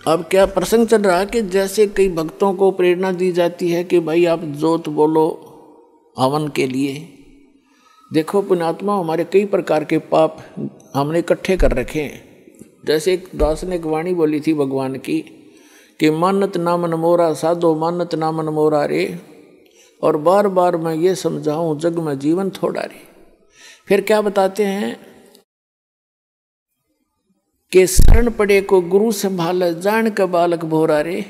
अब क्या प्रसंग चल रहा कि जैसे कई भक्तों को प्रेरणा दी जाती है कि भाई आप जोत बोलो हवन के लिए। देखो पुण्यात्मा, हमारे कई प्रकार के पाप हमने इकट्ठे कर रखे हैं। जैसे एक दास ने एक वाणी बोली थी भगवान की कि मानत ना मन मोरा साधो मानत ना मन मोरा रे, और बार बार मैं ये समझाऊं जग में जीवन थोड़ा रे। फिर क्या बताते हैं कि शरण पड़े को गुरु संभाले जान का बालक भोरा रे,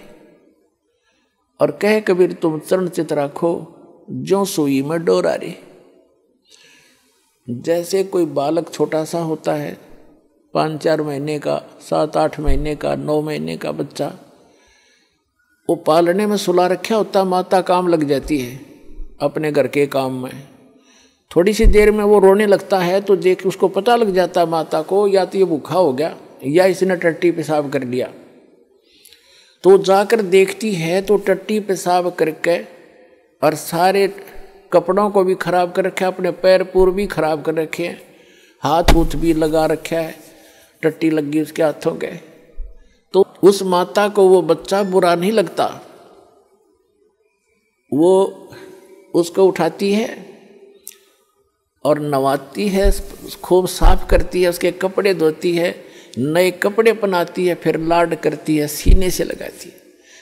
और कह कबीर तुम चरण चित राखो जो सुई में डोरा रे। जैसे कोई बालक छोटा सा होता है, 5-4 महीने का, 7-8 महीने का, 9 महीने का बच्चा, वो पालने में सुला रखा होता, माता काम लग जाती है अपने घर के काम में। थोड़ी सी देर में वो रोने लगता है तो देख उसको पता लग जाता है माता को, या तो ये भूखा हो गया या इसने टट्टी पेशाब कर लिया। तो जाकर देखती है तो टट्टी पेशाब करके और सारे कपड़ों को भी खराब कर रखा है, अपने पैर पूर भी खराब कर रखे हैं, हाथ ऊथ भी लगा रखा है, टट्टी लगी उसके हाथों के। तो उस माता को वो बच्चा बुरा नहीं लगता, वो उसको उठाती है और नवाती है, खूब साफ करती है, उसके कपड़े धोती है, नए कपड़े पहनाती है, फिर लाड करती है, सीने से लगाती है।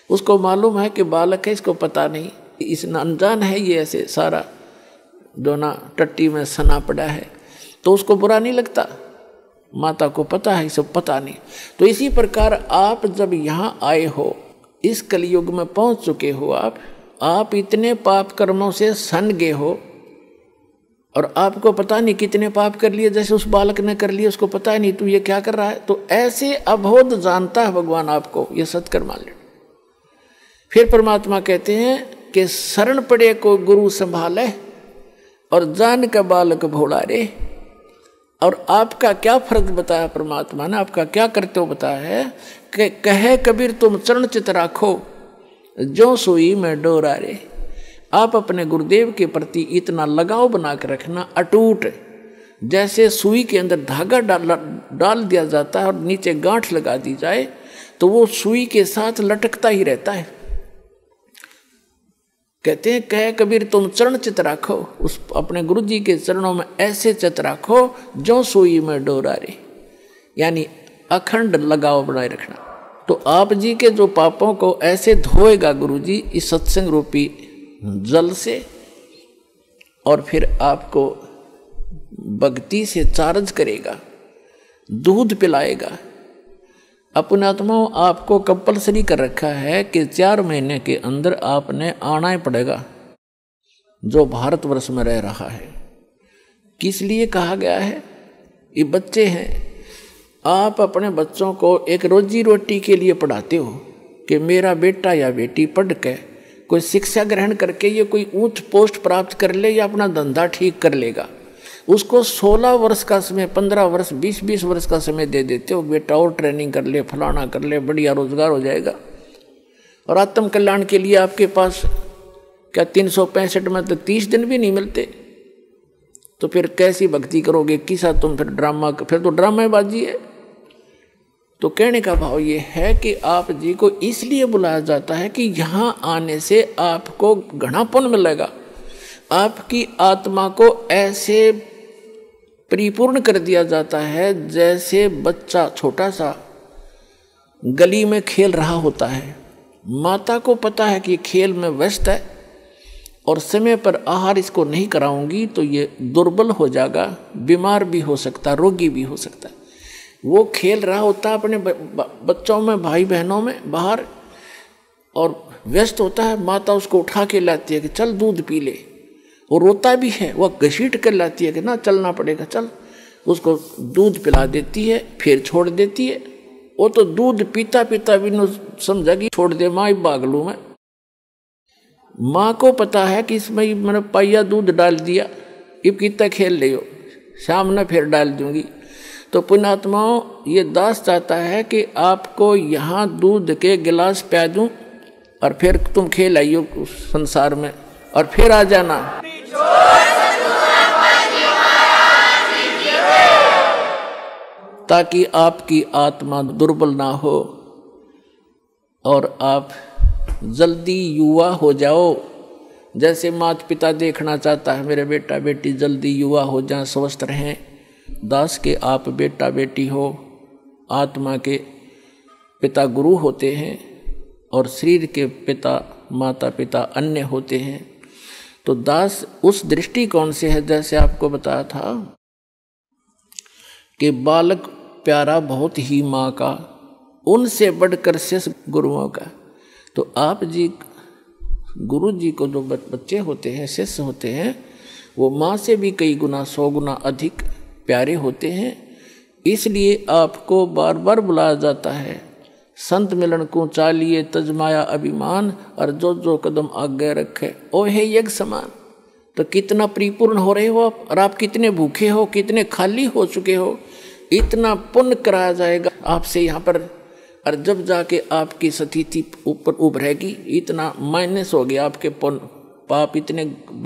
उसको मालूम है कि बालक है, इसको पता नहीं, इस अनजान है ये ऐसे सारा दोना टट्टी में सना पड़ा है, तो उसको बुरा नहीं लगता। माता को पता है, सब पता नहीं। तो इसी प्रकार आप जब यहाँ आए हो, इस कलयुग में पहुँच चुके हो, आप इतने पाप कर्मों से सन गए हो और आपको पता नहीं कितने पाप कर लिए, जैसे उस बालक ने कर लिए, उसको पता ही नहीं तू ये क्या कर रहा है। तो ऐसे अबोध जानता है भगवान आपको, ये सत्कर मान ले। फिर परमात्मा कहते हैं कि शरण पड़े को गुरु संभाले और जान का बालक भोला रे। और आपका क्या फर्ज बताया परमात्मा ने, आपका क्या करते हो बताया है कि कहे कबीर तुम चरण चित राखो जो सुई में डोरा रे। आप अपने गुरुदेव के प्रति इतना लगाव बना कर रखना अटूट, जैसे सुई के अंदर धागा डाल दिया जाता है और नीचे गांठ लगा दी जाए तो वो सुई के साथ लटकता ही रहता है। कहते हैं कहे कबीर तुम चरण चित राखो, उस अपने गुरु जी के चरणों में ऐसे चित राखो जो सुई में डोरा रे, यानी अखंड लगाव बनाए रखना। तो आप जी के जो पापों को ऐसे धोएगा गुरु जी इस सत्संग रूपी जल से, और फिर आपको भक्ति से चार्ज करेगा, दूध पिलाएगा। अपने आत्माओं आपको कंपल्सरी कर रखा है कि 4 महीने के अंदर आपने आना ही पड़ेगा जो भारतवर्ष में रह रहा है। किस लिए कहा गया है? ये बच्चे हैं, आप अपने बच्चों को एक रोजी रोटी के लिए पढ़ाते हो कि मेरा बेटा या बेटी पढ़ के कोई शिक्षा ग्रहण करके ये कोई ऊंच पोस्ट प्राप्त कर ले या अपना धंधा ठीक कर लेगा। उसको 16 वर्ष का समय, 15 वर्ष, 20-20 वर्ष का समय दे देते हो, बेटा और ट्रेनिंग कर ले, फलाना कर ले, बढ़िया रोजगार हो जाएगा। और आत्म कल्याण के लिए आपके पास क्या 365 में तो 30 दिन भी नहीं मिलते, तो फिर कैसी भक्ति करोगे? किसा तुम फिर ड्रामा, फिर तो ड्रामेबाजी है। तो कहने का भाव ये है कि आप जी को इसलिए बुलाया जाता है कि यहाँ आने से आपको घना पुण्य मिलेगा, आपकी आत्मा को ऐसे परिपूर्ण कर दिया जाता है जैसे बच्चा छोटा सा गली में खेल रहा होता है। माता को पता है कि खेल में व्यस्त है और समय पर आहार इसको नहीं कराऊंगी तो ये दुर्बल हो जाएगा, बीमार भी हो सकता, रोगी भी हो सकता है। वो खेल रहा होता है अपने बच्चों में, भाई बहनों में बाहर, और व्यस्त होता है। माता उसको उठा के लाती है कि चल दूध पी ले, वो रोता भी है, वह घसीट कर लाती है कि ना चलना पड़ेगा चल, उसको दूध पिला देती है, फिर छोड़ देती है। वो तो दूध पीता पीता भी न समझा कि छोड़ दे माँ, भाग लूँ मैं। माँ को पता है कि इसमें मैंने पाइया दूध डाल दिया, इब कितना खेल ले हो, शाम में फिर डाल दूंगी। तो पुण्यात्माओं, ये दास चाहता है कि आपको यहाँ दूध के गिलास पिला दूँ और फिर तुम खेल आइयो संसार में और फिर आ जाना। ताकि आपकी आत्मा दुर्बल ना हो, और आप जल्दी युवा हो जाओ। जैसे माता पिता देखना चाहता है मेरे बेटा बेटी जल्दी युवा हो जाएं, स्वस्थ रहें। दास के आप बेटा बेटी हो, आत्मा के पिता गुरु होते हैं और शरीर के पिता माता पिता अन्य होते हैं। तो दास उस दृष्टिकोण से है, जैसे आपको बताया था कि बालक प्यारा बहुत ही माँ का, उनसे बढ़कर शेष गुरुओं का। तो आप जी गुरु जी को जो बच्चे होते हैं, शिष्य होते हैं, वो माँ से भी कई गुना 100 गुना अधिक प्यारे होते हैं। इसलिए आपको बार बार बुलाया जाता है, संत मिलन को चालिए तजमाया अभिमान, और जो जो कदम आगे रखे ओ है यज्ञ समान। तो कितना परिपूर्ण हो रहे हो आप, और आप कितने भूखे हो, कितने खाली हो चुके हो, इतना पुण्य कराया जाएगा आपसे यहाँ पर। और जब जाके आपकी स्थिति ऊपर उभरेगी, इतना माइनस हो गया आपके पुण्य पाप इतने बड़े